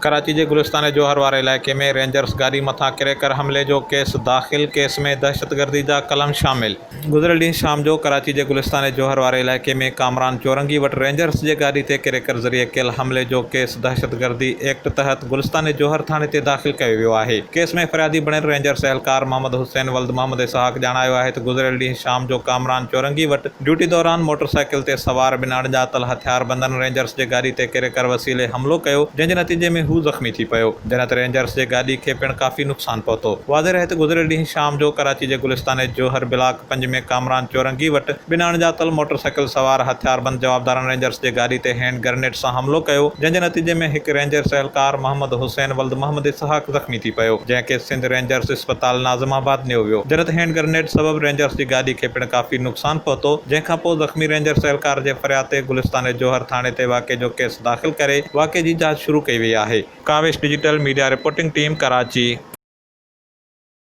कराची के गुलिस्तान जोहर वारे इलाके में रेंजर्स गाड़ी मथा किरे कर हमले जो केस दाख़िल। केस में दहशतगर्दी जा कलम शामिल। गुज़िरियल ॾींहुं शाम जो कराची के गुलिस्तान जोहर वारे इलाके में कामरान चौरंगी वटि रेंजर्स जे गाड़ी ते किरे कर ज़रिए कयल हमले जो केस दहशतगर्दी एक्ट तहत गुलिस्तान जोहर थाने ते दाख़िल कयो वियो आहे। केस में फ़रियादी बणियल रेंजर्स एहलकार मोहम्मद हुसैन वल्द मोहम्मद इसहाक़ ॼाणायो आहे त गुज़िरियल ॾींहुं शाम जो कामरान चौरंगी वटि ड्यूटी दौरान मोटरसाइकिल ते सवार ॿिन अणॼातल हथियारबंदनि रेंजर्स जे गाड़ी ते किरे कर वसीले हमलो कयो, जंहिंजे नतीजे में हू ज़ख़्मी थी पियो, जंहिं ते रेंजर्स जे गाड़ी खे पिणु काफ़ी नुक़सानु पहुतो। वाज़ेह रहे त गुज़िरियल ॾींहुं शाम जो कराची जे गुलिस्तान जोहर ब्लॉक 5 में कामरान चौरंगी वटि ॿिन अणॼातल मोटरसाइकिल सवार हथियारबंद जवाबदारनि रेंजर्स जे गाड़ी ते हैंड ग्रेनेड सां हमलो कयो, जंहिंजे नतीजे में हिकु रेंजर्स एहलकार मोहम्मद हुसैन वल्द मोहम्मद इसहाक़ ज़ख़्मी थी पियो, जंहिंखे सिंध रेंजर्स इस्पताल नाज़िमाबाद नियो वियो, जंहिं ते हैंड ग्रेनेड सबबि रेंजर्स जी गाड़ी खे पिणु काफ़ी नुक़सानु पहुतो, जंहिंखां पोइ ज़ख़्मी रेंजर्स एहलकार जे फ़रियाद ते गुलिस्तान जोहर थाणे ते वाक़े जो केस दाख़िल करे वाक़े जी जांच शुरू कई वई आहे। Kavesh digital media reporting team, Karachi.